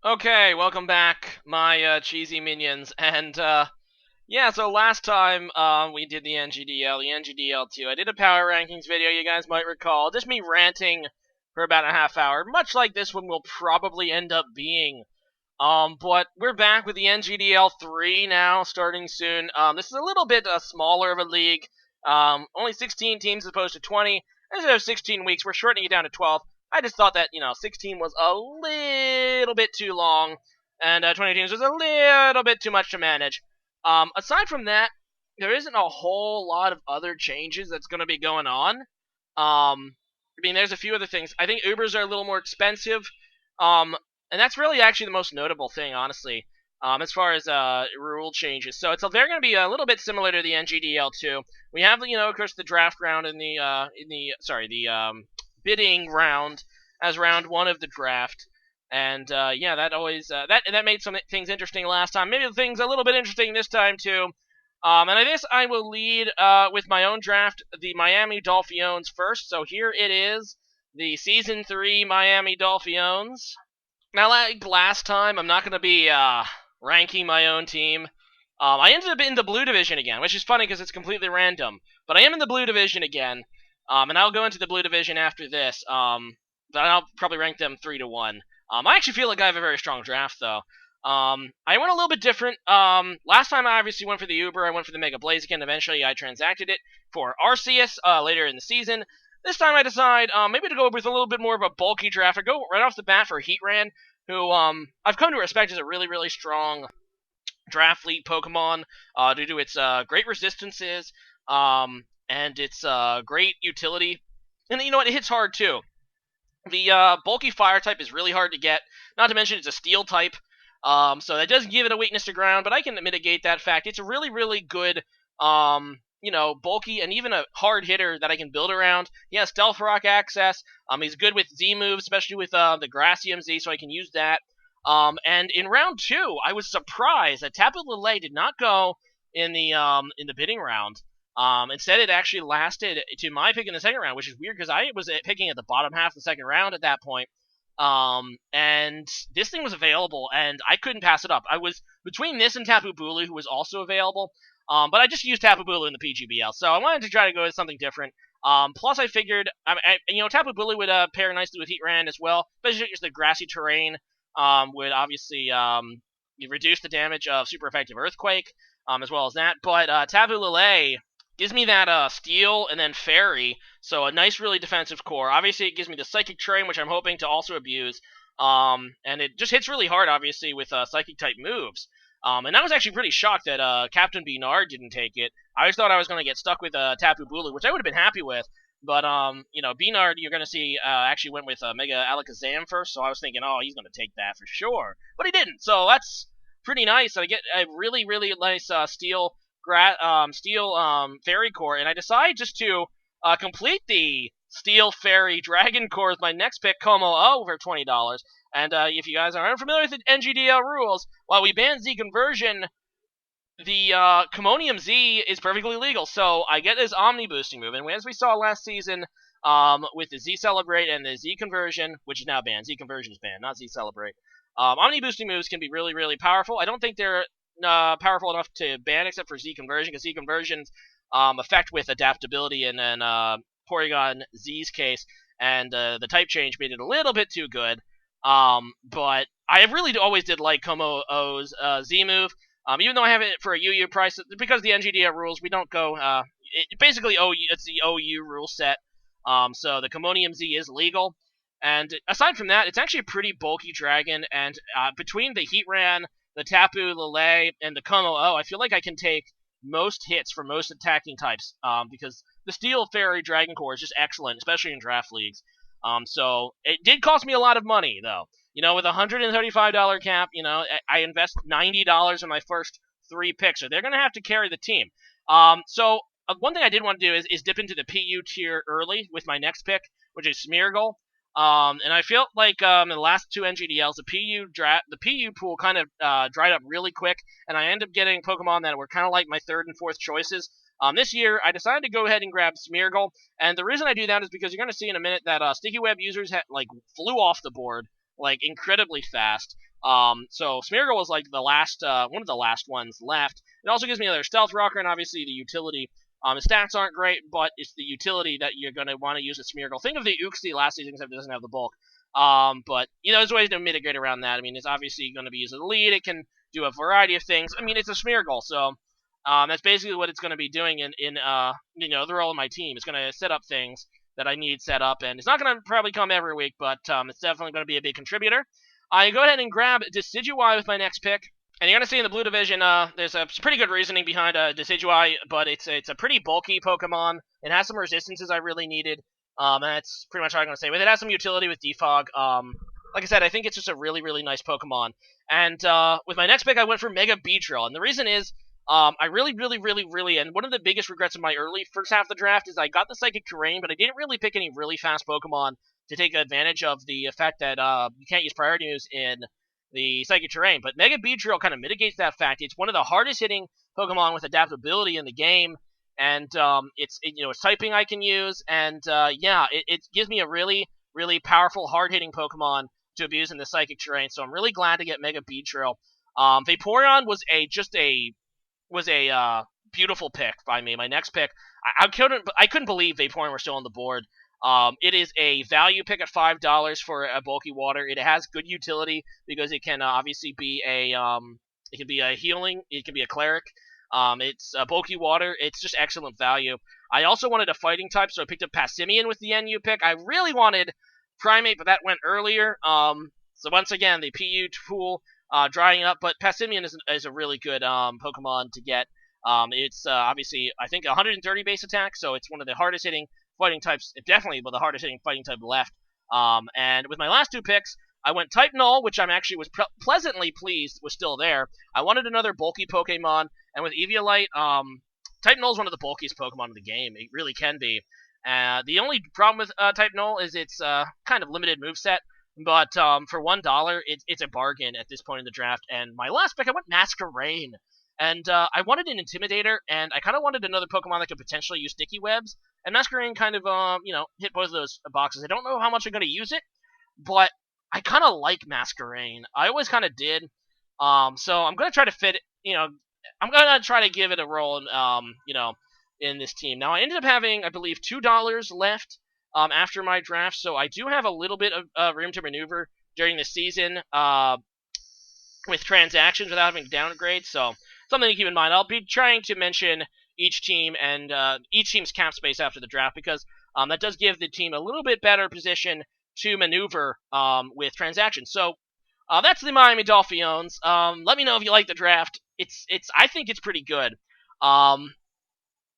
Okay, welcome back, my cheesy minions. And yeah, so last time we did the NGDL, the NGDL2, I did a power rankings video, you guys might recall. Just me ranting for about a half hour, much like this one will probably end up being. But we're back with the NGDL3 now, starting soon. This is a little bit smaller of a league. Only 16 teams as opposed to 20. Instead of 16 weeks, we're shortening it down to 12. I just thought that, 16 was a little bit too long, and 20 teams was a little bit too much to manage. Aside from that, there isn't a whole lot of other changes that's going to be going on. There's a few other things. I think Ubers are a little more expensive, and that's really actually the most notable thing, honestly, as far as rule changes. So they're going to be a little bit similar to the NGDL2. We have, of course, the draft round and the bidding round as round one of the draft. And yeah, that always that made some things interesting last time. Maybe the things a little bit interesting this time too. And I guess I will lead with my own draft, the Miami Dolphiones first. So here it is, the Season 3 Miami Dolphiones. Now, like last time, I'm not going to be ranking my own team. I ended up in the blue division again, which is funny because it's completely random. But I am in the blue division again. And I'll go into the blue division after this. But I'll probably rank them 3-1. I actually feel like I have a very strong draft, though. I went a little bit different. Last time I obviously went for the Uber. I went for the Mega Blaziken. Eventually, I transacted it for Arceus later in the season. This time, I decide maybe to go with a little bit more of a bulky draft. I go right off the bat for Heatran, who I've come to respect as a really, really strong draft league Pokemon due to its great resistances. And its great utility. And you know what? It hits hard, too. The bulky fire type is really hard to get. Not to mention it's a steel type. So that does give it a weakness to ground, but I can mitigate that fact. It's a really, really good, bulky and even a hard hitter that I can build around. He has Stealth Rock access. He's good with Z moves, especially with the Gracium Z, so I can use that. And in round 2, I was surprised that Tapu Lele did not go in the bidding round. Instead, it actually lasted to my pick in the second round, which is weird because I was picking at the bottom half of the second round at that point. And this thing was available, and I couldn't pass it up. I was between this and Tapu Bulu, who was also available, but I just used Tapu Bulu in the PGBL, so I wanted to try to go with something different. Plus, I figured, Tapu Bulu would pair nicely with Heatran as well, especially just the grassy terrain would obviously reduce the damage of super effective Earthquake, as well as that. But Tapu Lele gives me that Steel and then Fairy, so a nice, really defensive core. Obviously, it gives me the Psychic Terrain, which I'm hoping to also abuse. And it just hits really hard, obviously, with Psychic-type moves. And I was actually pretty shocked that Captain Beanard didn't take it. I just thought I was going to get stuck with Tapu Bulu, which I would have been happy with. But, Beanard, you're going to see, actually went with Mega Alakazam first, so I was thinking, oh, he's going to take that for sure. But he didn't, so that's pretty nice. I get a really, really nice Steel Fairy Core, and I decide just to complete the Steel Fairy Dragon Core with my next pick, Como-O, for $20. And if you guys are unfamiliar with the NGDL rules, while we ban Z Conversion, the Commonium Z is perfectly legal, so I get this Omni Boosting move, and as we saw last season with the Z Celebrate and the Z Conversion, which is now banned. Z Conversion is banned, not Z Celebrate. Omni Boosting moves can be really, really powerful. I don't think they're powerful enough to ban except for Z Conversion, because Z Conversion's effect with adaptability and then Porygon Z's case and the type change made it a little bit too good. But I really always did like Como-O's Z move, even though I have it for a UU price, because of the NGDL rules, we don't go, basically it's the OU rule set, so the Commonium Z is legal. And aside from that, it's actually a pretty bulky dragon, and between the Heatran, the Tapu Lele, and the Como-O, I feel like I can take most hits for most attacking types, because the Steel Fairy Dragon Core is just excellent, especially in draft leagues. So it did cost me a lot of money, though. With a $135 cap, I invest $90 in my first 3 picks, so they're going to have to carry the team. So one thing I did want to do is dip into the PU tier early with my next pick, which is Smeargle. And I feel like in the last 2 NGDLs, the PU pool kind of dried up really quick, and I ended up getting Pokemon that were kind of like my 3rd and 4th choices. This year, I decided to go ahead and grab Smeargle, and the reason I do that is because you're going to see in a minute that Sticky Web users flew off the board, incredibly fast. So Smeargle was like the last, one of the last ones left. It also gives me another Stealth Rocker, and obviously the utility. The stats aren't great, but it's the utility that you're going to want to use with Smeargle. Think of the Uxie last season, except it doesn't have the bulk. But, there's ways to mitigate around that. I mean, it's obviously going to be used as a lead. It can do a variety of things. I mean, it's a Smeargle, so that's basically what it's going to be doing in the role of my team. It's going to set up things that I need set up, and it's not going to probably come every week, but it's definitely going to be a big contributor. I go ahead and grab Decidueye with my next pick. And you're going to see in the blue division, there's a pretty good reasoning behind Decidueye, but it's a pretty bulky Pokemon. It has some resistances I really needed, and that's pretty much all I'm going to say. But it has some utility with Defog. Like I said, I think it's just a really, really nice Pokemon. And with my next pick, I went for Mega Beedrill. And the reason is, I really, really, really, really, and one of the biggest regrets of my early first half of the draft is I got the Psychic Terrain, but I didn't really pick any really fast Pokemon to take advantage of the fact that you can't use Priority Moves in the Psychic Terrain. But Mega Beedrill kind of mitigates that fact. It's one of the hardest hitting Pokemon with adaptability in the game, and it's typing I can use, and it gives me a really, really powerful, hard hitting Pokemon to abuse in the Psychic Terrain. So I'm really glad to get Mega Beedrill. Vaporeon was a beautiful pick by me. My next pick, I couldn't believe Vaporeon were still on the board. It is a value pick at $5 for a bulky water. It has good utility because it can obviously be it can be a healing, it can be a cleric. It's a bulky water. It's just excellent value. I also wanted a fighting type, so I picked up Passimian with the NU pick. I really wanted Primate, but that went earlier. So once again, the PU pool drying up, but Passimian is a really good Pokemon to get. It's obviously, I think, 130 base attack, so it's one of the hardest hitting fighting types, definitely the hardest hitting fighting type left. And with my last two picks, I went Type Null, which I'm actually was pleasantly pleased was still there. I wanted another bulky Pokemon, and with Eviolite, Type Null is one of the bulkiest Pokemon in the game. It really can be. The only problem with Type Null is it's kind of limited moveset, but for $1, it's a bargain at this point in the draft. And my last pick, I went Masquerain. And I wanted an Intimidator, and I kind of wanted another Pokemon that could potentially use Sticky Webs. And Masquerain kind of, hit both of those boxes. I don't know how much I'm going to use it, but I kind of like Masquerain. I always kind of did. So I'm going to try to fit it, I'm going to try to give it a role, in this team. Now, I ended up having, I believe, $2 left after my draft, so I do have a little bit of room to maneuver during the season with transactions without having downgrades, so something to keep in mind. I'll be trying to mention each team and each team's cap space after the draft because that does give the team a little bit better position to maneuver with transactions. So that's the Miami Dolphiones. Let me know if you like the draft. I think it's pretty good.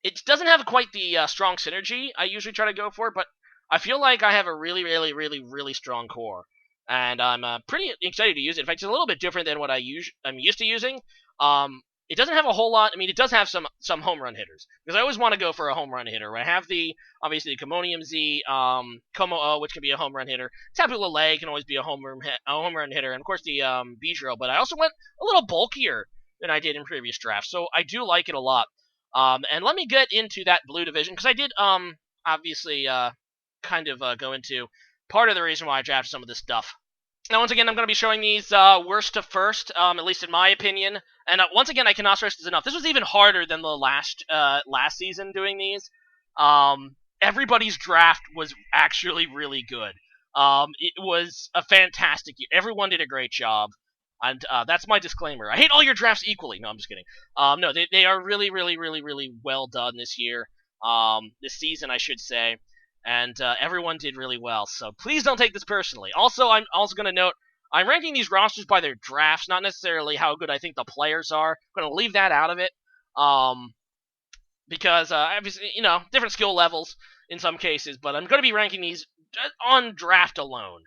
It doesn't have quite the strong synergy I usually try to go for, but I feel like I have a really, really, really, really strong core. And I'm pretty excited to use it. In fact, it's a little bit different than what I'm used to using. It doesn't have a whole lot. I mean, it does have some home run hitters because I always want to go for a home run hitter. I have obviously the Commonium Z, Como-O, which can be a home run hitter. Tapu Lele can always be a home run hitter, and of course the Beedrill. But I also went a little bulkier than I did in previous drafts, so I do like it a lot. And let me get into that blue division because I did obviously kind of go into part of the reason why I drafted some of this stuff. Now, once again, I'm going to be showing these worst to first, at least in my opinion. And once again, I cannot stress this enough. This was even harder than the last season doing these. Everybody's draft was actually really good. It was a fantastic year. Everyone did a great job. And that's my disclaimer. I hate all your drafts equally. No, I'm just kidding. No, they are really, really, really, really well done this year. This season, I should say. And everyone did really well, so please don't take this personally. Also, I'm also going to note, I'm ranking these rosters by their drafts, not necessarily how good I think the players are. I'm going to leave that out of it, because, obviously, different skill levels in some cases, but I'm going to be ranking these on draft alone.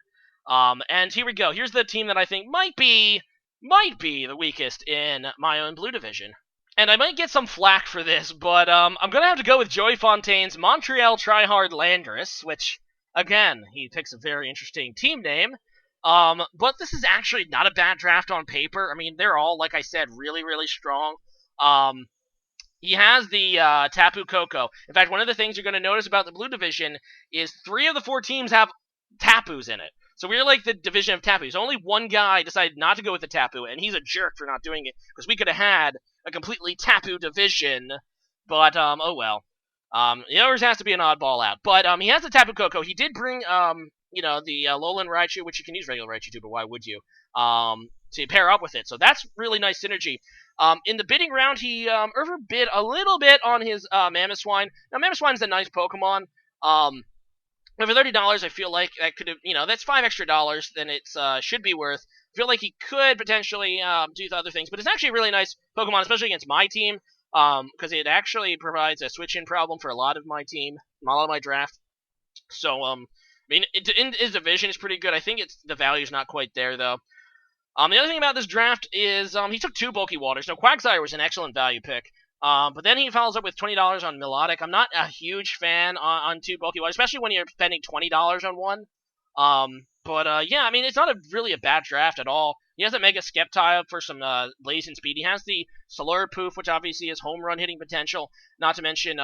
And here we go. Here's the team that I think might be the weakest in my own blue division. And I might get some flack for this, but I'm going to have to go with Joey Fontaine's Montreal Tryhard Landorus, which, again, he picks a very interesting team name. But this is actually not a bad draft on paper. I mean, they're all, like I said, really, really strong. He has the Tapu Koko. In fact, one of the things you're going to notice about the blue division is 3 of the 4 teams have Tapus in it. So we're like the division of Tapus. Only one guy decided not to go with the Tapu, and he's a jerk for not doing it, because we could have had a completely Tapu division, but, oh well. He always has to be an oddball out. But, he has the Tapu Koko. He did bring, the Alolan Raichu, which you can use regular Raichu too, but why would you? To pair up with it. So that's really nice synergy. In the bidding round, he overbid a little bit on his Mamoswine. Now, Mamoswine's a nice Pokemon. But for $30, I feel like that could have, that's $5 extra than it should be worth. I feel like he could potentially do other things, but it's actually a really nice Pokemon, especially against my team, because it actually provides a switch-in problem for a lot of my team, a lot of my draft. So, in his division is pretty good. I think the value's not quite there, though. The other thing about this draft is he took 2 Bulky Waters. Now, Quagsire was an excellent value pick. But then he follows up with $20 on Melodic. I'm not a huge fan on 2 Bulky Waters, especially when you're spending $20 on one. Yeah, I mean, it's not really a bad draft at all. He has a Mega Skeptile for some Blaze and Speed. He has the Slurpoof, which obviously has home run hitting potential. Not to mention,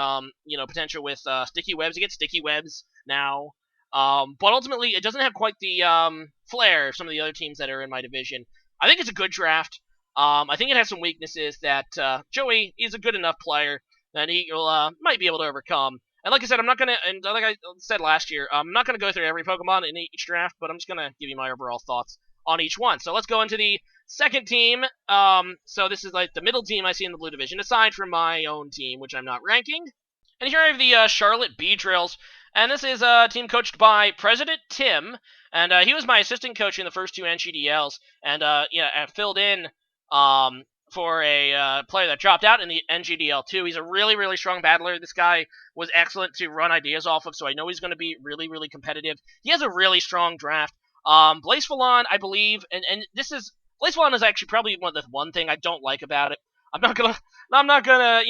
potential with Sticky Webs. You get Sticky Webs now. But ultimately, it doesn't have quite the flair of some of the other teams that are in my division. I think it's a good draft. I think it has some weaknesses that Joey is a good enough player that he will might be able to overcome. And like I said, I'm not gonna, and like I said last year, I'm not gonna go through every Pokemon in each draft, but I'm just gonna give you my overall thoughts on each one. So let's go into the second team. So this is like the middle team I see in the blue division, aside from my own team, which I'm not ranking. And here I have the Charlotte Beedrills, and this is a team coached by President Tim, and he was my assistant coach in the first 2 NGDLs, and I filled in for a player that dropped out in the NGDL2. He's a really, really strong battler. This guy was excellent to run ideas off of, so I know he's going to be really, really competitive. He has a really strong draft. Blazefalon, I believe, and Blazefalon is actually probably one thing I don't like about it. I'm not gonna,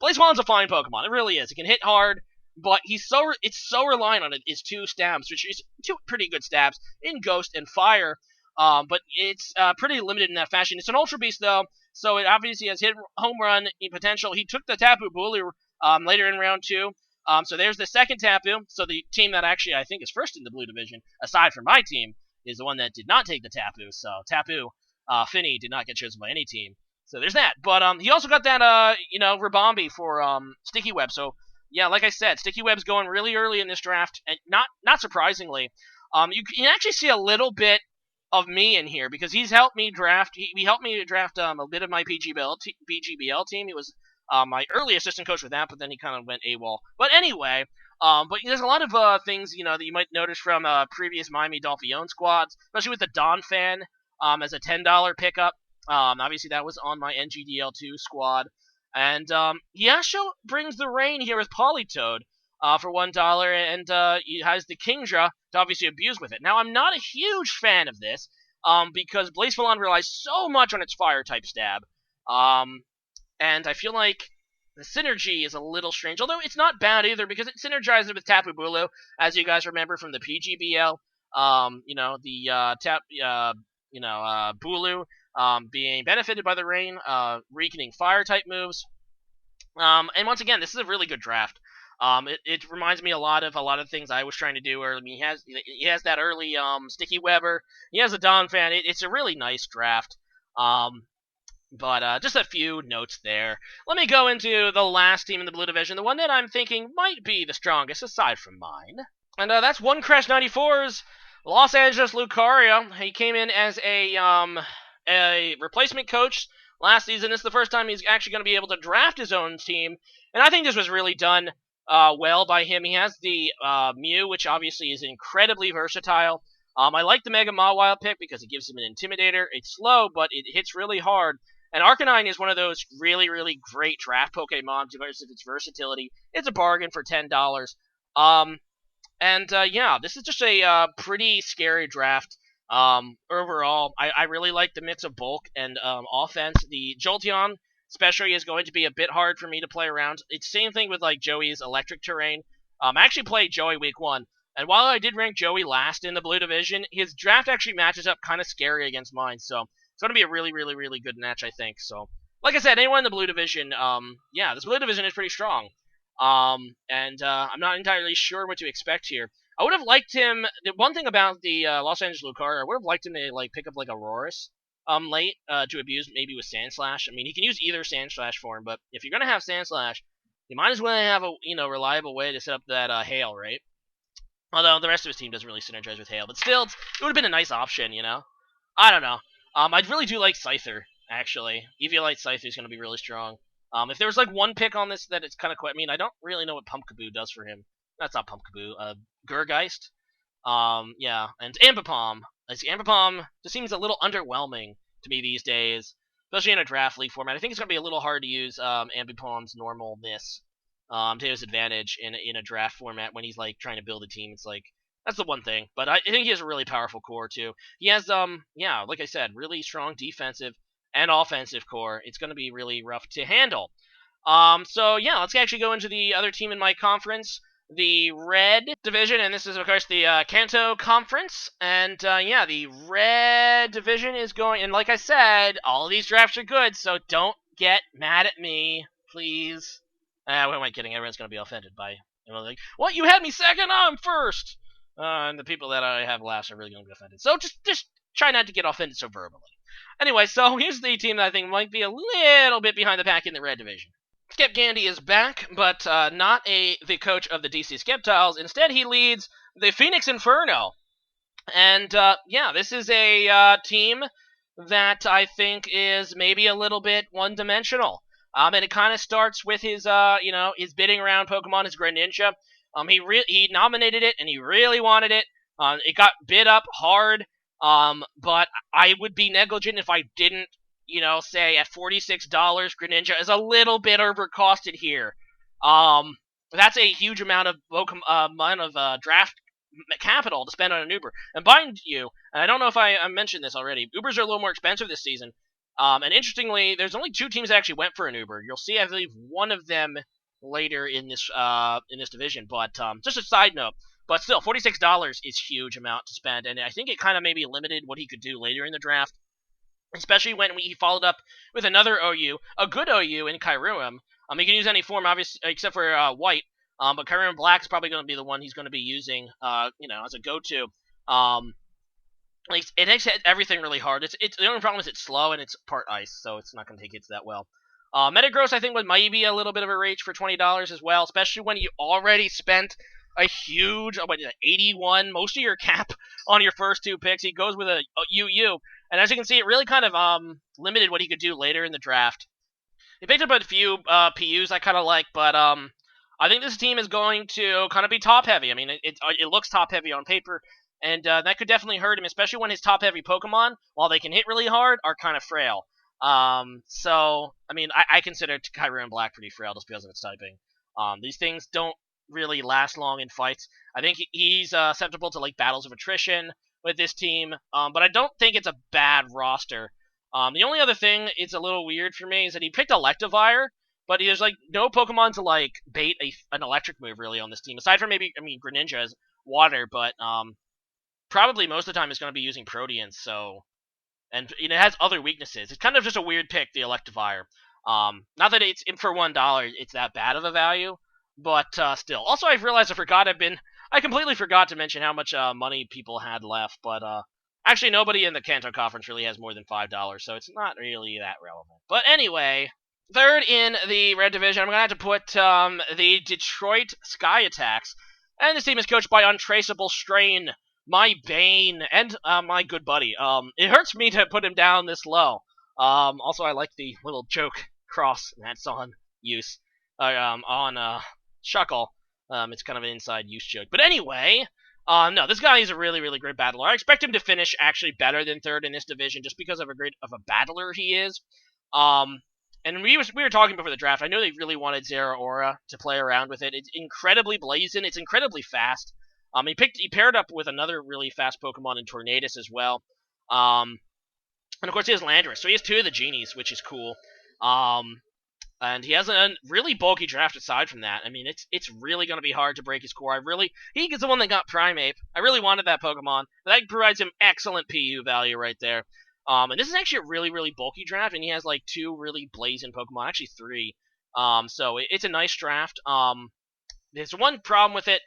Blazefalon's a fine Pokemon. It really is. It can hit hard, but it's so reliant on his 2 stabs, which is 2 pretty good stabs in Ghost and Fire. But it's pretty limited in that fashion. It's an Ultra Beast, though, so it obviously has hit home run potential. He took the Tapu Bulu later in round 2. So there's the second Tapu. So the team that actually I think is first in the blue division, aside from my team, is the one that did not take the Tapu. So Tapu Finny did not get chosen by any team. So there's that. But he also got that Rabombi for Sticky Web. So yeah, like I said, Sticky Web's going really early in this draft, and not surprisingly, you can actually see a little bit of me in here, because he's helped me draft. He helped me draft a bit of my PGBL team. He was my early assistant coach with that, but then he kind of went AWOL. But anyway, but there's a lot of things that you might notice from previous Miami Dolphiones squads, especially with the Don Fan as a $10 pickup. Obviously that was on my NGDL2 squad, and he also brings the rain here with Politoed. For $1, and he has the Kingdra to obviously abuse with it. Now, I'm not a huge fan of this, because Blazefalon relies so much on its Fire-type stab, and I feel like the synergy is a little strange, although it's not bad either, because it synergizes with Tapu Bulu, as you guys remember from the PGBL, Bulu being benefited by the rain, weakening Fire-type moves, and once again, this is a really good draft. It reminds me a lot of things I was trying to do early. I mean, he has that early Sticky Webber. He has a Don Fan. It's a really nice draft. But just a few notes there. Let me go into the last team in the blue division, the one that I'm thinking might be the strongest aside from mine. And that's One Crash 94's Los Angeles Lucario. He came in as a replacement coach last season. This is the first time he's actually going to be able to draft his own team, and I think this was really done well by him. He has the Mew, which obviously is incredibly versatile. I like the Mega Mawile pick because it gives him an Intimidator. It's slow, but it hits really hard. And Arcanine is one of those really, really great draft Pokemon because of its versatility. It's a bargain for $10. Yeah, this is just a pretty scary draft. Overall, I really like the mix of bulk and offense. The Jolteon especially is going to be a bit hard for me to play around. It's the same thing with like Joey's electric terrain. I actually played Joey week 1, and while I did rank Joey last in the blue division, his draft actually matches up kind of scary against mine, so it's going to be a really, really, really good match, I think. So, like I said, anyone in the blue division, yeah, this blue division is pretty strong. I'm not entirely sure what to expect here. I would have liked him. The one thing about the Los Angeles Lucario, I would have liked him to like pick up like Auroras late to abuse maybe with Sandslash. I mean, he can use either Sandslash form, but if you're gonna have Sandslash, you might as well have a reliable way to set up that Hail, right? Although the rest of his team doesn't really synergize with Hail, but still, it would have been a nice option, you know. I don't know. I really do like Scyther, actually. Eviolite Scyther is going to be really strong. If there was like one pick on this that it's kind of quite, I mean, I don't really know what Pumpkaboo does for him. That's not Pumpkaboo. Gurgeist. Yeah, and Ambipom. Ambipom just seems a little underwhelming to me these days, especially in a draft league format. I think it's going to be a little hard to use Ambipom's normalness to his advantage in a draft format when he's like trying to build a team. It's like that's the one thing. But I think he has a really powerful core too. He has yeah, like I said, really strong defensive and offensive core. It's going to be really rough to handle. So yeah, let's actually go into the other team in my conference, the Red Division, and this is of course the Kanto Conference. And yeah, the Red Division is going. And like I said, all of these drafts are good, so don't get mad at me, please. What am I kidding? Everyone's going to be offended by like, what? You had me second? I'm first. And the people that I have last are really going to be offended. So just try not to get offended so verbally. Anyway, so here's the team that I think might be a little bit behind the pack in the Red Division. Skep Gandy is back, but not the coach of the DC Skeptiles. Instead, he leads the Phoenix Inferno. And yeah, this is a team that I think is maybe a little bit one-dimensional. And it kind of starts with his, his bidding around Pokemon, his Greninja. He nominated it, and he really wanted it. It got bid up hard, but I would be negligent if I didn't, say at $46, Greninja is a little bit overcosted here. That's a huge amount of draft capital to spend on an Uber. And mind you, and I don't know if I mentioned this already, Ubers are a little more expensive this season. And interestingly, there's only 2 teams that actually went for an Uber. You'll see, I believe, one of them later in this division. But just a side note, but still, $46 is a huge amount to spend, and I think it kind of maybe limited what he could do later in the draft, especially when he followed up with another OU, a good OU in Kyurem. He can use any form, obviously, except for white. But Kyurem Black is probably going to be the one he's going to be using, as a go-to. It makes everything really hard. It's the only problem is it's slow and it's part ice, so it's not going to take hits that well. Metagross, I think, might be a little bit of a reach for $20 as well, especially when you already spent a huge, 81, most of your cap on your first 2 picks. He goes with a UU, and as you can see, it really kind of limited what he could do later in the draft. He picked up a few PUs I kind of like, but I think this team is going to kind of be top-heavy. I mean, it looks top-heavy on paper, and that could definitely hurt him, especially when his top-heavy Pokemon, while they can hit really hard, are kind of frail. So, I mean, I consider Kyurem Black pretty frail just because of its typing. These things don't really last long in fights. I think he's susceptible to, like, battles of attrition with this team, but I don't think it's a bad roster. The only other thing it's a little weird for me is that he picked Electivire, but there's, like, no Pokemon to, like, bait an electric move, really, on this team. Aside from maybe, Greninja is water, but, probably most of the time it's going to be using Proteans, so... And it has other weaknesses. It's kind of just a weird pick, the Electivire. Not that it's for $1, it's that bad of a value, but still. Also, I've realized I completely forgot to mention how much money people had left, but actually nobody in the Kanto Conference really has more than $5, so it's not really that relevant. But anyway, third in the Red Division, I'm going to have to put the Detroit Skyattacks, and this team is coached by Untraceable Strain, my bane, and my good buddy. It hurts me to put him down this low. Also, I like the little joke cross that's on use, on Shuckle. It's kind of an inside use joke. But anyway, no, this guy is a really, really great battler. I expect him to finish actually better than third in this division just because of a battler he is. And we were talking before the draft. I know they really wanted Zeraora to play around with it. It's incredibly blazing. It's incredibly fast. He paired up with another really fast Pokemon in Tornadus as well. And of course he has Landorus, so he has 2 of the Genies, which is cool. And he has a really bulky draft aside from that. I mean, it's really going to be hard to break his core. He is the one that got Primeape. I really wanted that Pokemon. That provides him excellent PU value right there. And this is actually a really, really bulky draft, and he has like 2 really blazing Pokemon, actually 3. So it's a nice draft. There's one problem with it.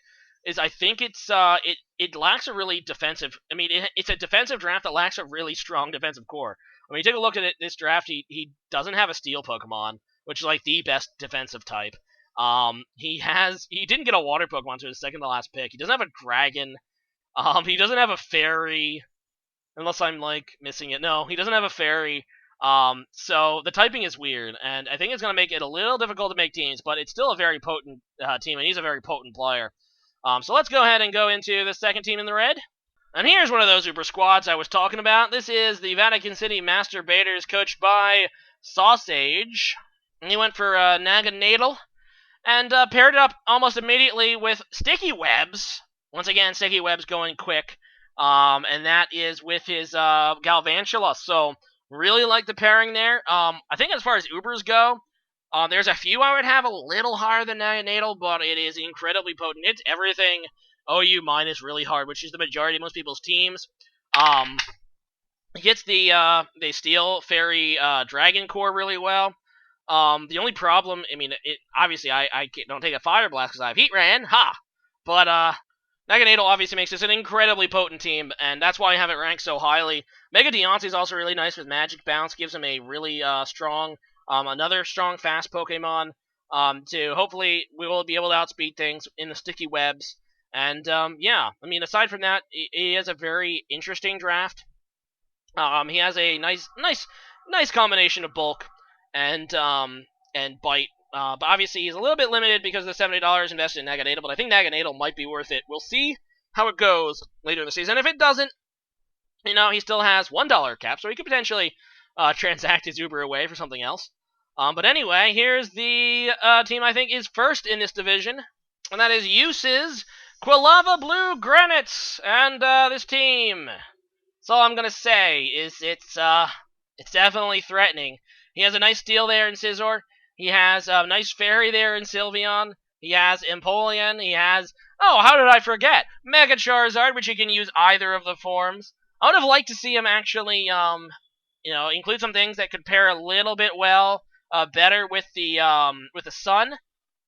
is I think it lacks a really defensive. I mean, it's a defensive draft that lacks a really strong defensive core. I mean, take a look at this draft. He doesn't have a steel Pokemon, which is like the best defensive type. He didn't get a water Pokemon to his second to last pick. He doesn't have a dragon. He doesn't have a fairy, unless I'm like missing it. No, he doesn't have a fairy. So the typing is weird, and I think it's going to make it a little difficult to make teams, but it's still a very potent team, and he's a very potent player. So let's go ahead and go into the second team in the red. And here's one of those Uber squads I was talking about. This is the Vatican City Masturbators, coached by Sausage. And he went for Naganadel, and paired it up almost immediately with Sticky Webs. Once again, Sticky Webs going quick. And that is with his Galvantula. So really like the pairing there. I think as far as Ubers go, there's a few I would have a little higher than Naganadel, but it is incredibly potent. It's everything OU minus really hard, which is the majority of most people's teams. It gets the Steel Fairy Dragon Core really well. The only problem, I mean, obviously I don't take a Fire Blast because I have Heat Ran, but Naganadel obviously makes this an incredibly potent team, and that's why I have it ranked so highly. Mega Deontay is also really nice with Magic Bounce, gives him a really strong, another strong fast Pokemon, to hopefully we will be able to outspeed things in the Sticky Webs. And yeah, I mean, aside from that, he has a very interesting draft. He has a nice combination of bulk and bite. But obviously, he's a little bit limited because of the $70 invested in Naganadel, but I think Naganadel might be worth it. We'll see how it goes later in the season. If it doesn't, he still has $1 cap, so he could potentially transact his Uber away for something else. But anyway, here's the team I think is first in this division, and that is Use's Quilava Blue Granites. And this team, that's all I'm going to say, is it's definitely threatening. He has a nice Steel there in Scizor. He has a nice Fairy there in Sylveon. He has Empoleon. He has, oh, how did I forget? Mega Charizard, which you can use either of the forms. I would have liked to see him actually, include some things that could pair a little bit better with the Sun,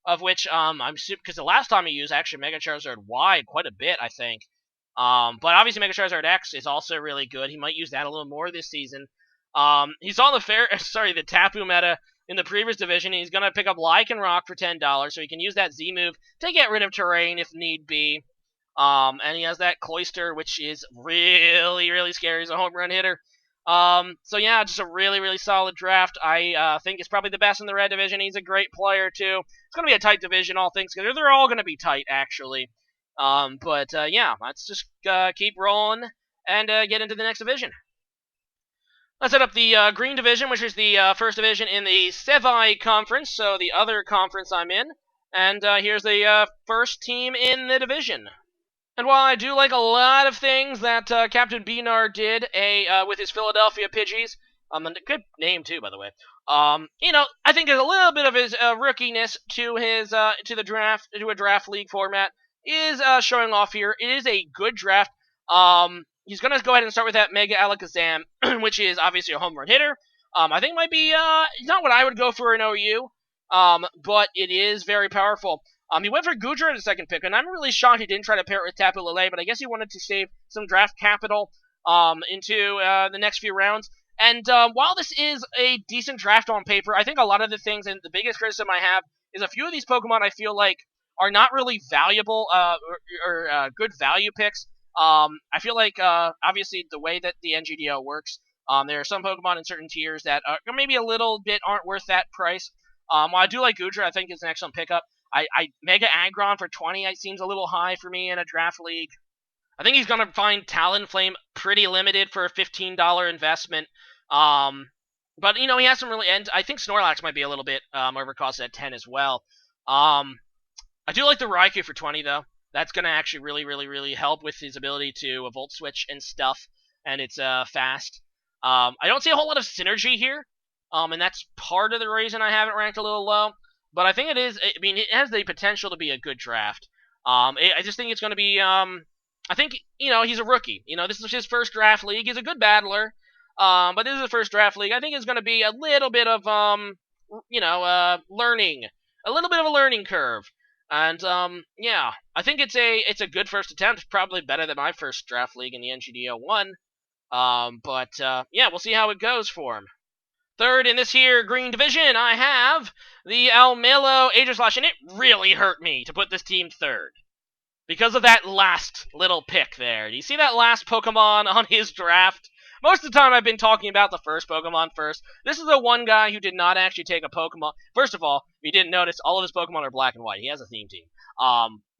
of which because the last time he used actually Mega Charizard Y quite a bit, I think. But obviously Mega Charizard X is also really good. He might use that a little more this season. He saw the Tapu meta in the previous division. He's going to pick up Lycanroc for $10, so he can use that Z-move to get rid of terrain if need be. And he has that Cloyster, which is really, really scary. He's a home run hitter. So yeah, just a really, really solid draft. I think it's probably the best in the red division. He's a great player, too. It's going to be a tight division, all things considered. They're all going to be tight, actually. But yeah, let's just keep rolling and get into the next division. Let's set up the green division, which is the first division in the Sevi Conference, so the other conference I'm in. And here's the first team in the division. And while I do like a lot of things that Captain Benar did with his Philadelphia Pidgeys, a good name too, by the way. I think there's a little bit of his rookiness to his to a draft league format is showing off here. It is a good draft. He's going to go ahead and start with that Mega Alakazam, which is obviously a home run hitter. I think might be not what I would go for in OU, but it is very powerful. He went for Goodra in the second pick, and I'm really shocked he didn't try to pair it with Tapu Lele, but I guess he wanted to save some draft capital into the next few rounds. And while this is a decent draft on paper, I think a lot of the things, and the biggest criticism I have, is a few of these Pokemon I feel like are not really valuable or good value picks. I feel like, obviously, the way that the NGDL works, there are some Pokemon in certain tiers that are maybe a little bit aren't worth that price. While I do like Goodra, I think it's an excellent pickup. Mega Aggron for 20 seems a little high for me in a draft league. I think he's going to find Talonflame pretty limited for a $15 investment. But, he has some really... And I think Snorlax might be a little bit overcosted at 10 as well. I do like the Raikou for 20, though. That's going to actually really, really, really help with his ability to Volt Switch and stuff. And it's fast. I don't see a whole lot of synergy here. And that's part of the reason I have it ranked a little low. But I think it has the potential to be a good draft. I just think it's going to be, I think, he's a rookie. This is his first draft league. He's a good battler. But this is the first draft league. I think it's going to be a little bit of, learning. A little bit of a learning curve. And yeah, I think it's a good first attempt, probably better than my first draft league in the NGDL1. But yeah, we'll see how it goes for him. Third in this here green division, I have the Aloha A-Slash, and it really hurt me to put this team third because of that last little pick there. Do you see that last Pokemon on his draft? Most of the time I've been talking about the first Pokemon first. This is the one guy who did not actually take a Pokemon. First of all, if you didn't notice, all of his Pokemon are black and white. He has a theme team.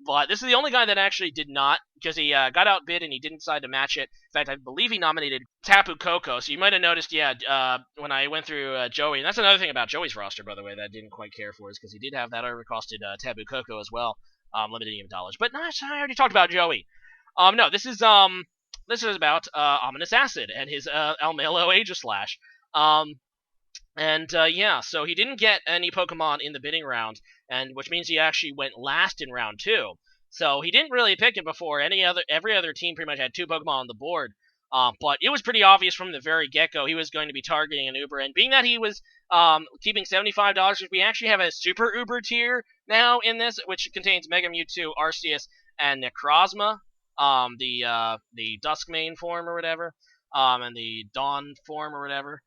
But this is the only guy that actually did not, because he got outbid and he didn't decide to match it. In fact, I believe he nominated Tapu Koko. So you might have noticed, when I went through Joey, and that's another thing about Joey's roster, by the way, that I didn't quite care for, is because he did have that overcosted Tapu Koko as well. Limiting him dollars. But no, I already talked about Joey. No, this is about Ominous Acid and his Aloha A-Slash. Yeah, so he didn't get any Pokemon in the bidding round, and which means he actually went last in round 2. So he didn't really pick it before every other team pretty much had 2 Pokemon on the board. But it was pretty obvious from the very get-go he was going to be targeting an Uber, and being that he was keeping $75, we actually have a Super Uber tier now in this, which contains Mega Mewtwo, Arceus, and Necrozma, the Duskmane form or whatever, and the Dawn form or whatever.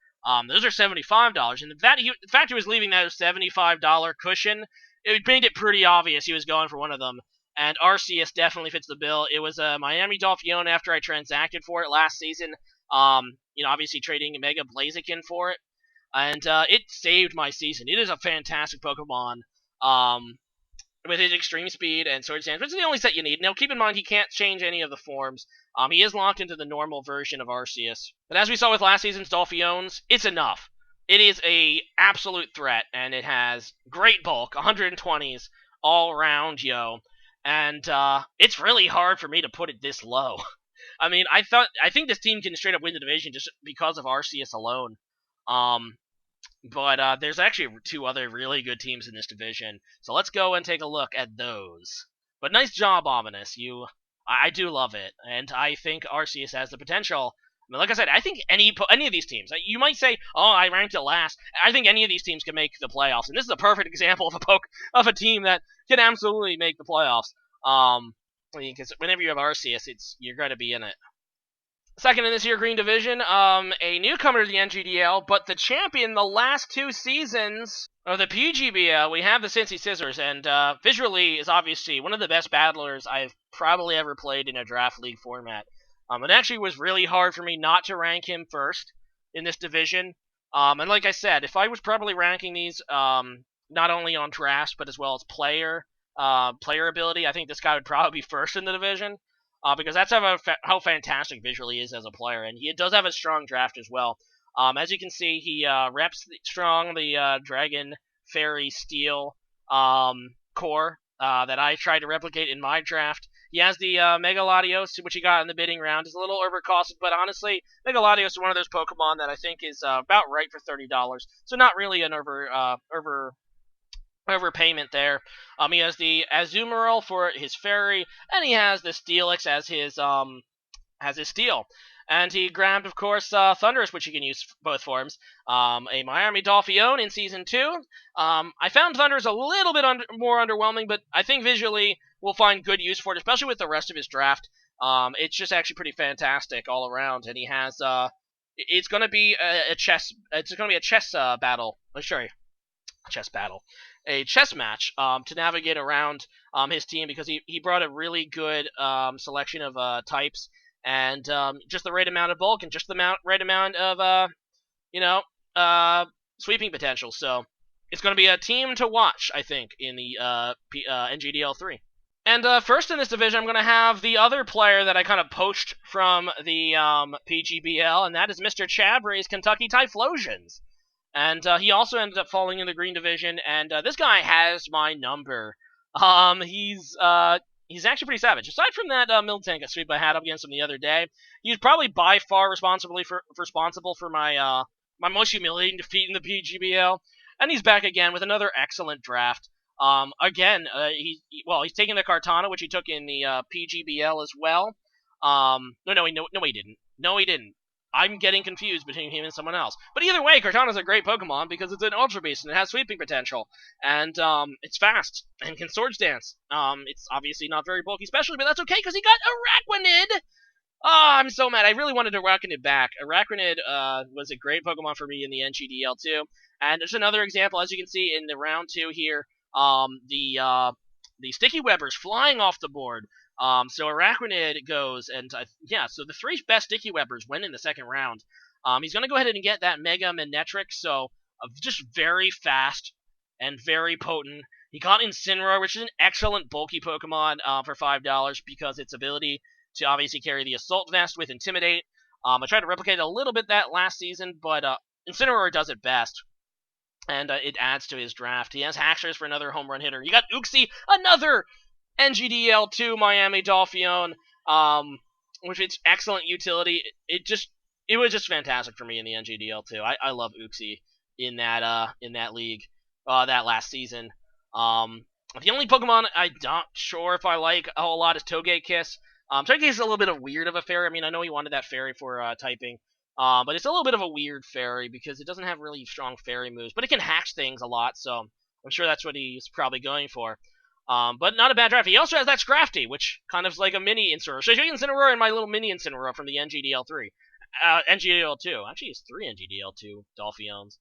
Those are $75, and the fact he was leaving that $75 cushion, it made it pretty obvious he was going for one of them. And Arceus definitely fits the bill. It was a Miami Dolphione after I transacted for it last season. Obviously trading Mega Blaziken for it. And it saved my season. It is a fantastic Pokemon. With his extreme speed and Sword Stance, which is the only set you need. Now, keep in mind, he can't change any of the forms. He is locked into the normal version of Arceus. But as we saw with last season's Dolphiones, it's enough. It is a absolute threat, and it has great bulk, 120s all around, yo. And it's really hard for me to put it this low. I mean, I think this team can straight up win the division just because of Arceus alone. But there's actually 2 other really good teams in this division, so let's go and take a look at those. But nice job, Ominous. I do love it, and I think Arceus has the potential. I mean, like I said, I think any of these teams. You might say, "Oh, I ranked it last." I think any of these teams can make the playoffs, and this is a perfect example of a team that can absolutely make the playoffs. Because whenever you have Arceus, you're going to be in it. Second in this year green division, a newcomer to the NGDL, but the champion the last 2 seasons of the PGBL, we have the Cincy Scissors, and visually is obviously one of the best battlers I've probably ever played in a draft league format. It actually was really hard for me not to rank him first in this division. And like I said, if I was probably ranking these not only on drafts, but as well as player ability, I think this guy would probably be first in the division. Because that's how fantastic visually he is as a player, and he does have a strong draft as well. As you can see, he reps strong the Dragon Fairy Steel core that I tried to replicate in my draft. He has the Mega Latios, which he got in the bidding round. It's a little overcosted, but honestly, Mega Latios is one of those Pokemon that I think is about right for $30. So not really an overpayment there. He has the Azumarill for his fairy, and he has the Steelix as his steel. And he grabbed, of course, Thundurus, which he can use both forms. A Miami Dolphione in Season 2. I found Thundurus a little bit more underwhelming, but I think visually we'll find good use for it, especially with the rest of his draft. It's just actually pretty fantastic all around, and he has it's going to be a chess battle. A chess match to navigate around his team, because he brought a really good selection of types, and just the right amount of bulk and just the right amount of sweeping potential. So it's going to be a team to watch, I think, in the NGDL3. And first in this division, I'm going to have the other player that I kind of poached from the PGBL, and that is Mr. Chabray's Kentucky Typhlosions. And he also ended up falling in the green division, and this guy has my number. He's actually pretty savage. Aside from that Miltank sweep I had up against him the other day, he's probably by far responsible for my my most humiliating defeat in the PGBL. And he's back again with another excellent draft. He's taking the Kartana, which he took in the PGBL as well. No, he didn't. No, he didn't. I'm getting confused between him and someone else. But either way, Kartana's a great Pokemon because it's an Ultra Beast and it has sweeping potential. And it's fast and can Swords Dance. It's obviously not very bulky specially, but that's okay because he got Araquanid! Oh, I'm so mad. I really wanted Araquanid back. Araquanid was a great Pokemon for me in the NGDL2. And there's another example, as you can see in the round 2 here. The Sticky Webbers flying off the board. So Araquanid goes, and yeah, so the 3 best Sticky Webbers win in the second round. He's going to go ahead and get that Mega Manectric, so just very fast and very potent. He got Incineroar, which is an excellent bulky Pokemon for $5 because its ability to obviously carry the Assault Vest with Intimidate. I tried to replicate a little bit that last season, but Incineroar does it best. And it adds to his draft. He has Haxorus for another home run hitter. You got Uxie, another NGDL2 Miami Dolphione, with its excellent utility. It was just fantastic for me in the NGDL2. I love Uxie in that league, that last season. The only Pokemon I'm not sure if I like a whole lot is Togekiss. Togekiss is a little bit of weird of a fairy. I mean, I know he wanted that fairy for typing. But it's a little bit of a weird fairy because it doesn't have really strong fairy moves, but it can hatch things a lot, so I'm sure that's what he's probably going for. But not a bad draft. He also has that Scrafty, which kind of is like a mini Incineroar. So you Incineroar and my little mini Incineroar from the NGDL3. NGDL2. Actually, it's 3 NGDL2 Dolphiones.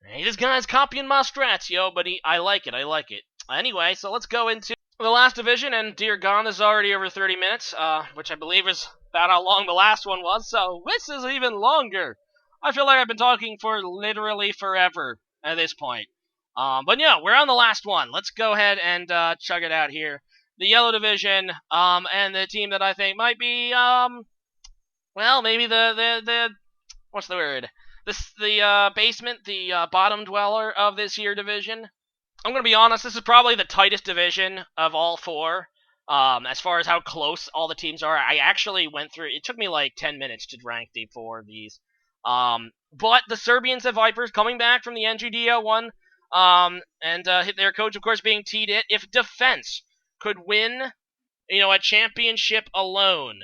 Hey, this guy's copying my strats, yo, but I like it. Anyway, so let's go into the last division, and dear God, this is already over 30 minutes, which I believe is about how long the last one was, so this is even longer. I feel like I've been talking for literally forever at this point. But yeah, we're on the last one. Let's go ahead and chug it out here. The Yellow Division, and the team that I think might be, well, maybe the what's the word? The basement, the bottom dweller of this here division. I'm going to be honest, this is probably the tightest division of all 4. As far as how close all the teams are, I actually went through, it took me like 10 minutes to rank the 4 of these. But the Serbian Seavipers coming back from the NGDL1, and their coach, of course, being T-Dit, if defense could win, a championship alone,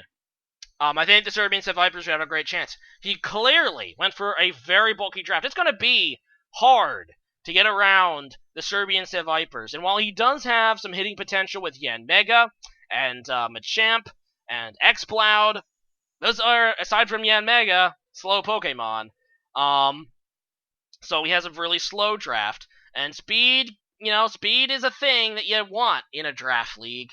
I think the Serbian Seavipers would have a great chance. He clearly went for a very bulky draft. It's going to be hard to get around the Serbian Seavipers. And while he does have some hitting potential with Yanmega and Machamp and Exploud, those are, aside from Yanmega, slow Pokemon. So he has a really slow draft. And speed, speed is a thing that you want in a draft league.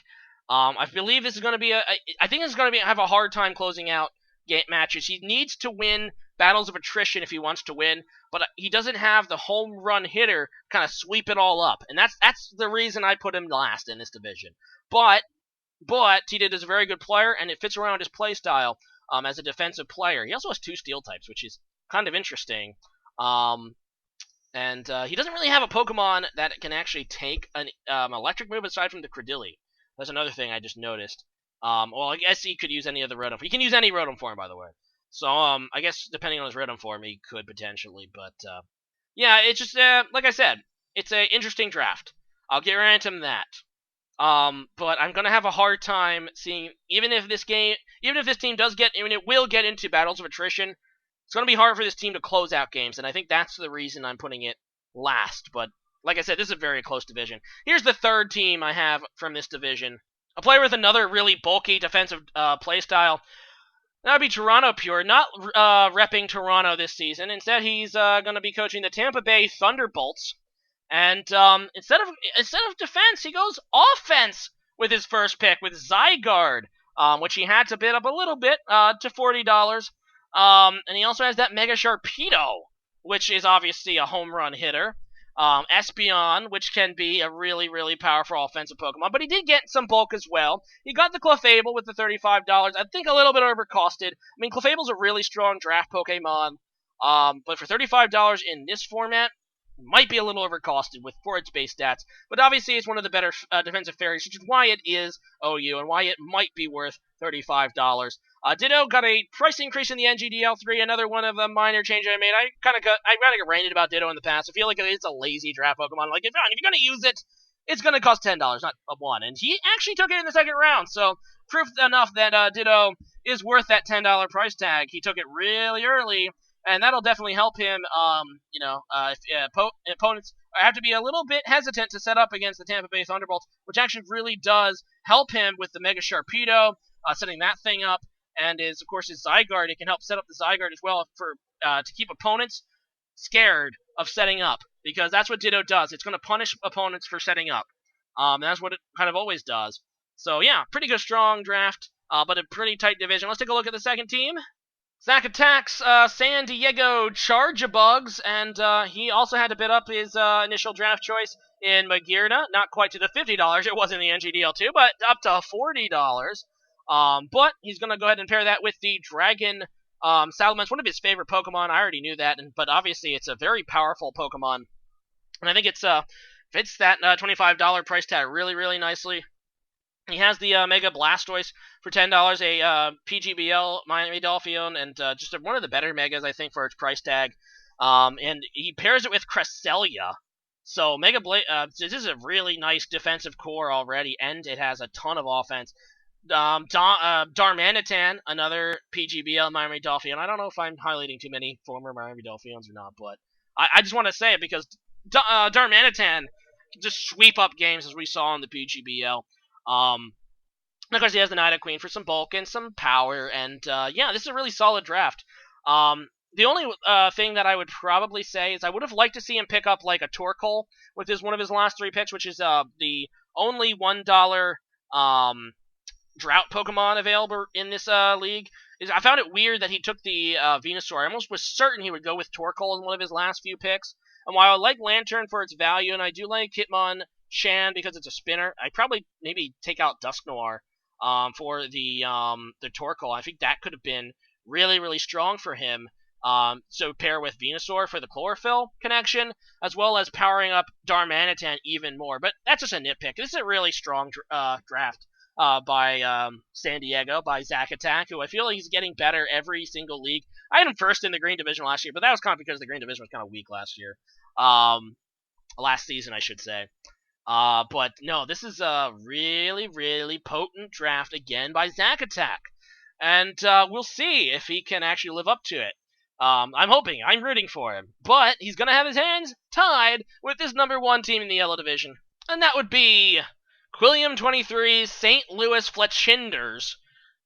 I believe this is going to be I think it's going to have a hard time closing out game matches. He needs to win battles of attrition if he wants to win, but he doesn't have the home run hitter kind of sweep it all up, and that's the reason I put him last in this division. But T-Dit is a very good player, and it fits around his play style as a defensive player. He also has 2 steel types, which is kind of interesting. And he doesn't really have a Pokemon that can actually take an electric move aside from the Credilli. That's another thing I just noticed. Well, I guess he could use any other Rotom. He can use any Rotom form, by the way. So, I guess depending on his Rotom form, he could potentially. But, yeah, it's just, like I said, it's an interesting draft. I'll grant him that. But I'm going to have a hard time seeing, even if this team does get, I mean, it will get into battles of attrition, it's going to be hard for this team to close out games, and I think that's the reason I'm putting it last. But, like I said, this is a very close division. Here's the third team I have from this division. A player with another really bulky defensive playstyle. That would be Toronto Pure, not repping Toronto this season. Instead, he's going to be coaching the Tampa Bay Thunderbolts. And instead of defense, he goes offense with his first pick with Zygarde, which he had to bid up a little bit to $40. And he also has that Mega Sharpedo, which is obviously a home run hitter. Espeon, which can be a really, really powerful offensive Pokemon, but he did get some bulk as well. He got the Clefable with the $35, I think a little bit overcosted. I mean, Clefable's a really strong draft Pokemon, but for $35 in this format, might be a little overcosted for its base stats, but obviously it's one of the better defensive fairies, which is why it is OU, and why it might be worth $35. Ditto got a price increase in the NGDL3, another one of the minor changes I made. I kind of got ranted about Ditto in the past. I feel like it's a lazy draft Pokemon. Like, if you're going to use it, it's going to cost $10, not a 1. And he actually took it in the second round, so proof enough that Ditto is worth that $10 price tag. He took it really early, and that'll definitely help him. If opponents have to be a little bit hesitant to set up against the Tampa Bay Thunderbolts, which actually really does help him with the Mega Sharpedo, setting that thing up, and of course his Zygarde. It can help set up the Zygarde as well for to keep opponents scared of setting up, because that's what Ditto does. It's going to punish opponents for setting up. That's what it kind of always does. So yeah, pretty good, strong draft, but a pretty tight division. Let's take a look at the second team. Skyattacks, San Diego Charabugs, and he also had to bid up his initial draft choice in Magirna. Not quite to the $50 it was in the NGDL2, but up to $40. But he's going to go ahead and pair that with the Dragon Salamence, one of his favorite Pokemon. I already knew that, but obviously it's a very powerful Pokemon. And I think it's fits that $25 price tag really, really nicely. He has the Mega Blastoise for $10, a PGBL Miami Dolphion, and just one of the better Megas, I think, for its price tag. And he pairs it with Cresselia. So this is a really nice defensive core already, and it has a ton of offense. Darmanitan, another PGBL Miami Dolphion. I don't know if I'm highlighting too many former Miami Dolphions or not, but I just want to say it because Darmanitan can just sweep up games, as we saw in the PGBL. Of course, he has the Nidoqueen for some bulk and some power, and yeah, this is a really solid draft. The only thing that I would probably say is I would have liked to see him pick up like a Torkoal with one of his last 3 picks, which is the only $1 drought Pokemon available in this league. I found it weird that he took the Venusaur. I almost was certain he would go with Torkoal in one of his last few picks. And while I like Lantern for its value, and I do like Hitmonchan because it's a spinner, I'd probably maybe take out Dusknoir for the Torkoal. I think that could have been really, really strong for him. So pair with Venusaur for the Chlorophyll connection, as well as powering up Darmanitan even more. But that's just a nitpick. This is a really strong draft by San Diego, by Skyattacks, who I feel like he's getting better every single league. I had him first in the Green Division last year, but that was kind of because the Green Division was kind of weak last year. Last season, I should say. But no, this is a really, really potent draft again by Skyattacks. And we'll see if he can actually live up to it. I'm hoping. I'm rooting for him. But he's going to have his hands tied with this #1 team in the Yellow Division. And that would be Quilliam 23's St. Louis Flinders,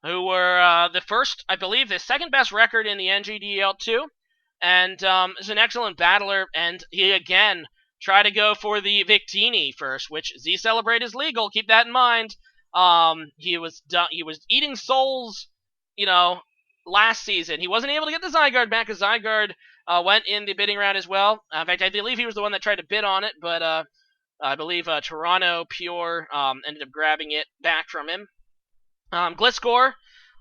who were the second best record in the NGDL2. And is an excellent battler. And he, again, tried to go for the Victini first, which Z-Celebrate is legal. Keep that in mind. He was eating souls, last season. He wasn't able to get the Zygarde back, because Zygarde went in the bidding round as well. In fact, I believe he was the one that tried to bid on it, but I believe Toronto Pure ended up grabbing it back from him. Gliscor.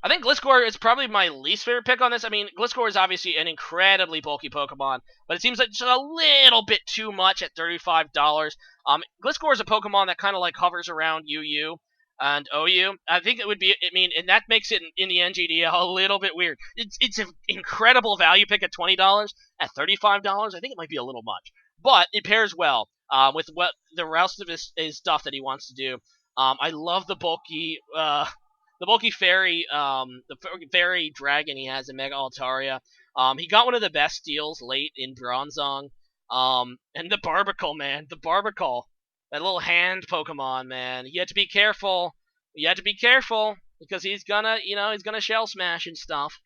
I think Gliscor is probably my least favorite pick on this. I mean, Gliscor is obviously an incredibly bulky Pokemon, but it seems like just a little bit too much at $35. Gliscor is a Pokemon that kind of like hovers around UU and OU. I think it would be, and that makes it in the NGDL a little bit weird. It's an incredible value pick at $20. At $35, I think it might be a little much. But it pairs well with what the rest of his stuff that he wants to do. I love the bulky fairy, the fairy dragon he has in Mega Altaria. He got one of the best steals late in Bronzong. And the Barbacle, man. The Barbacle. That little hand Pokemon, man. You have to be careful. Because he's gonna shell smash and stuff.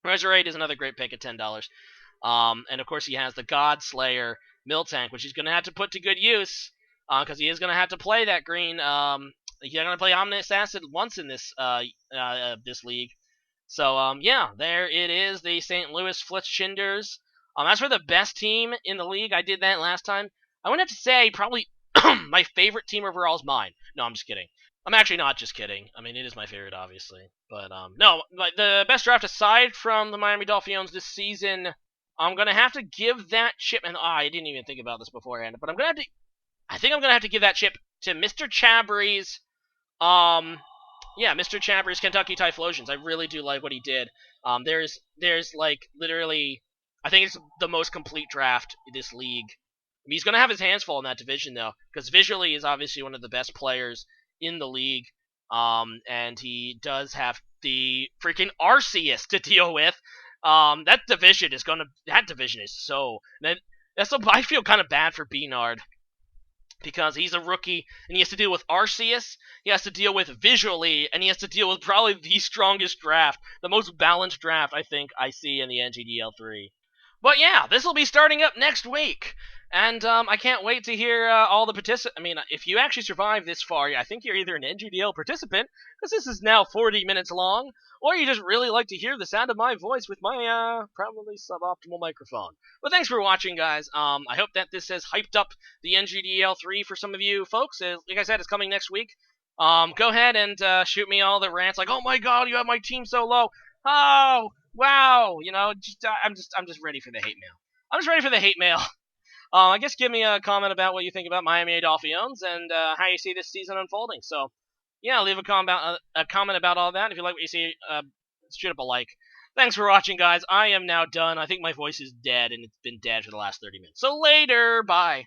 Resurrect is another great pick at $10. And of course he has the God Slayer Miltank, which he's gonna have to put to good use. Because he is gonna have to play that green, he's going to play Omnis Acid once in this league. So, yeah, there it is, the St. Louis Flinders. As for the best team in the league, I did that last time. I would have to say probably my favorite team overall is mine. No, I'm just kidding. I'm actually not just kidding. I mean, it is my favorite, obviously. But, no, the best draft aside from the Miami Dolphiones this season, I'm going to have to give that chip, and I didn't even think about this beforehand, but I think I'm going to have to give that chip to Mr. Chabry's, Mr. Chabry's Kentucky Typhlosions. I really do like what he did. There's like literally, I think it's the most complete draft in this league He's going to have his hands full in that division, though, because visually he's obviously one of the best players in the league. And he does have the freaking Arceus to deal with. That division is so. I feel kind of bad for Beanard because he's a rookie and he has to deal with Arceus. He has to deal with visually, and he has to deal with probably the strongest draft, the most balanced draft I think I see in the NGDL3. But yeah, this will be starting up next week. And I can't wait to hear all the participants. I mean, if you actually survive this far, I think you're either an NGDL participant, because this is now 40 minutes long, or you just really like to hear the sound of my voice with my probably suboptimal microphone. But thanks for watching, guys. I hope that this has hyped up the NGDL3 for some of you folks. Like I said, it's coming next week. Go ahead and shoot me all the rants like, "Oh my God, you have my team so low." Oh, wow. I'm just ready for the hate mail. I'm just ready for the hate mail. I guess give me a comment about what you think about Miami Dolphiones and how you see this season unfolding. So, yeah, leave a comment about all that. If you like what you see, shoot up a like. Thanks for watching, guys. I am now done. I think my voice is dead, and it's been dead for the last 30 minutes. So later, bye.